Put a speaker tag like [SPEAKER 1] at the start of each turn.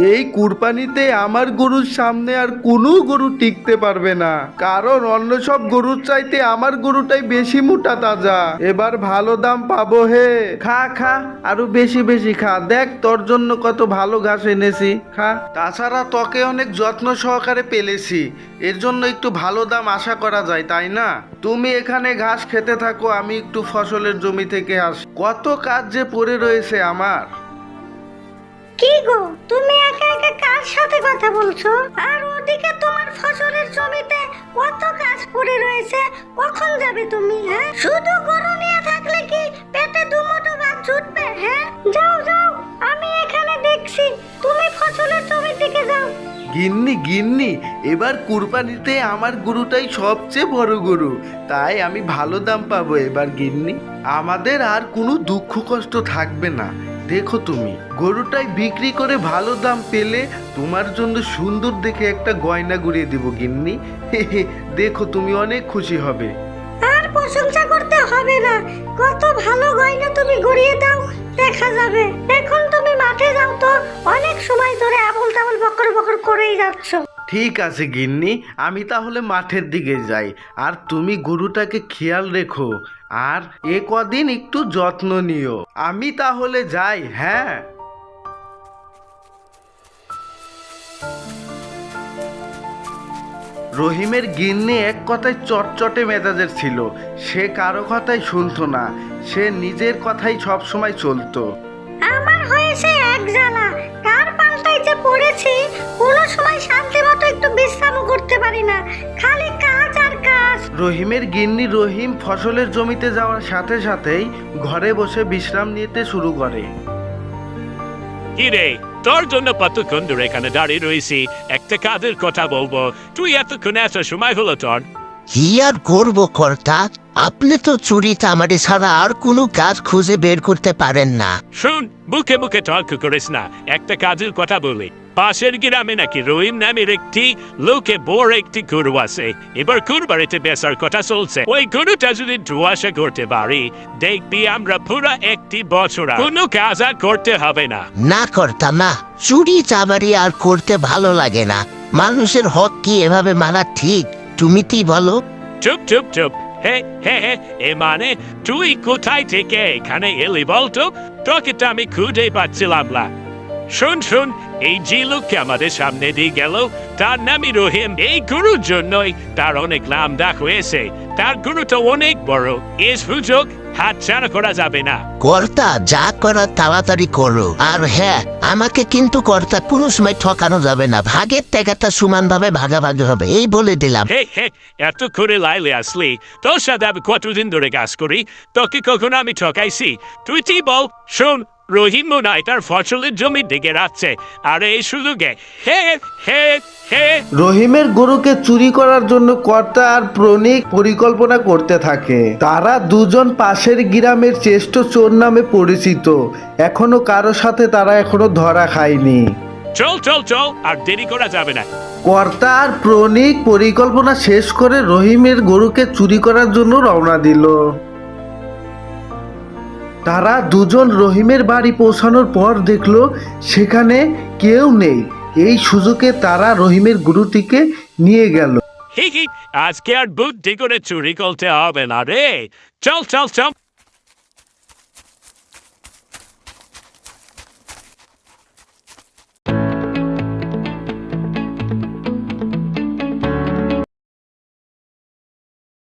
[SPEAKER 1] এই কুরবানিতে আমার গরুর সামনে আর কোনো গরু টিকতে পারবে না, কারণ অন্য সব গরুর চাইতে আমার গরুটাই বেশি মোটা তাজা। এবার ভালো দাম পাবো হে। খা খা, আরো বেশি বেশি খা, দেখ তোর জন্য কত ভালো ঘাস এনেছি, খা। তাছাড়া তোকে অনেক যত্ন সহকারে পেলেছি, এর জন্য একটু ভালো দাম আশা করা যায়, তাই না? তুমি এখানে ঘাস খেতে থাকো, আমি একটু ফসলের জমি থেকে আসি, কত কাজ যে পড়ে রয়েছে আমার।
[SPEAKER 2] কি গো, তুমি একা একা কার সাথে কথা বলছো? আর ওদিকে তোমার ফসলের জমিতে কত কাজ পড়ে রয়েছে, কখন যাবে তুমি? হ্যাঁ, শুধু গরু নিয়ে থাকলে কি পেটে দুমুঠো ভাত জুটবে? হ্যাঁ, যাও যাও, আমি এখানে দেখছি, তুমি ফসলের জমির দিকে যাও।
[SPEAKER 1] গিন্নি গিন্নি, এবার কুরবানিতে আমার গরুটাই সবচেয়ে বড় গরু, তাই আমি ভালো দাম পাবো এবার গিন্নি। আমাদের আর কোনো দুঃখ কষ্ট থাকবে না। দেখো তুমি গরুটাই বিক্রি করে ভালো দাম পেলে তোমার জন্য সুন্দর দেখে একটা গয়না গড়িয়ে দিব গিন্নি। দেখো তুমি অনেক খুশি হবে।
[SPEAKER 2] আর প্রশংসা করতে হবে না, কত ভালো গয়না তুমি গড়িয়ে দাও, দেখা যাবে। এখন তুমি মাঠে যাও তো, অনেক সময় ধরে আবল তাবল বকর বকর করেই যাচ্ছ।
[SPEAKER 1] ঠিক আছে গিন্নি, আমি তাহলে মাঠের দিকে যাই, আর তুমি গরুটাকে খেয়াল রেখো, আর এ কদিন একটু যত্ন নিও। আমি তাহলে যাই, হ্যাঁ। রহিমের গিন্নি এক কথায় চটচটে মেজাজের ছিল, সে কারো কথাই শুনতো না, সে নিজের কথাই সব সময় চলতো।
[SPEAKER 2] আমার হয়েছে এক জ্বালা, কার পাল্টাই যে পড়েছি, কোনো সময় শান্তি মতো একটু বিশ্রাম করতে পারি না, খালি কাজ আর কাজ।
[SPEAKER 1] রহিমের গিন্নি রহিম ফসলের জমিতে যাওয়ার সাথে সাথেই ঘরে বসে বিশ্রাম নিতে শুরু করে।
[SPEAKER 3] কিরে, তোর জন্য কতক্ষণ ধরে এখানে দাঁড়িয়ে রয়েছি, একটা কাজের কথা বলবো, তুই এতক্ষণে আসার সময় হলো তোর?
[SPEAKER 4] কি আর করবো কর্তা, আপনি তো চুরিতে আমাদের ছাড়া আর কোনো কাজ খুঁজে বের করতে পারেন না।
[SPEAKER 3] শুন, মুখে মুখে তর্ক করিস না, একটা কাজের কথা বলি। পাশের গ্রামে নাকি রহিম নামের একটি লোকে বড় একটি গরু আছে, এবার কুরবানিতে বেচার কথা চলছে। ওই গরুটা যদি ধোয়াশা করতে পারি, দেখবি আমরা পুরো একটি বছর কোনো কাজ আর করতে হবে না।
[SPEAKER 4] না কর্তা না, চুরি চামারি আর করতে ভালো লাগে না, মানুষের হক কি এভাবে মানা ঠিক? তুমি কি বলো?
[SPEAKER 3] চুপ চুপ চুপ, হে হে হে, এ মানে তুই কোথায় থেকে এখানে এলি বলতো? তোকে তো আমি খুঁজে পাচ্ছিলাম না। শুন শুন, এই যে লোককে আমাদের সামনে দিয়ে গেল, তার নামই রহিম। এই গরুর জন্যই তার অনেক নাম ডাক হয়েছে, তার গরুটা অনেক বড়, এই সুযোগ হাতছাড়া করা যাবে না।
[SPEAKER 4] কর্তা যা করার তাড়াতাড়ি করো, আর হ্যাঁ, আমাকে কিন্তু কর্তা কোনো সময় ঠকানো যাবে না, ভাগের টাকাটা সমানভাবে ভাগাভাগি হবে, এই বলে দিলাম।
[SPEAKER 3] হে হে, এত করে লাইলে আসলি, তোর সাথে আমি কতদিন ধরে কাজ করি, তোকে কখনো আমি ঠকাইছি? তুই কি বল? শোন, রহিম মনে হয় তার ফসলের জমির দিকে রাখছে, আর এই সুযোগে হে হে হে।
[SPEAKER 1] রহিমের গরুকে চুরি করার জন্য কর্তা আর প্রণীক পরিকল্পনা করতে থাকে। তারা দুজন পাশের গ্রামের শ্রেষ্ঠ চোর নামে পরিচিত, এখনো কারো সাথে তারা এখনো ধরা খায়নি।
[SPEAKER 3] চল চল চল, আর দেরি করা যাবে না।
[SPEAKER 1] কর্তা আর প্রণীক পরিকল্পনা শেষ করে রহিমের গরুকে চুরি করার জন্য রওনা দিল। তারা দুজন রহিমের বাড়ি পৌঁছানোর পর দেখলো সেখানে কেউ নেই। এই সুযোগে তারা রহিমের গরুটিকে নিয়ে গেল।
[SPEAKER 3] হি হি, আজকে আর বুদ্ধি করে চুরি করতে হবে না রে, চল চল চল।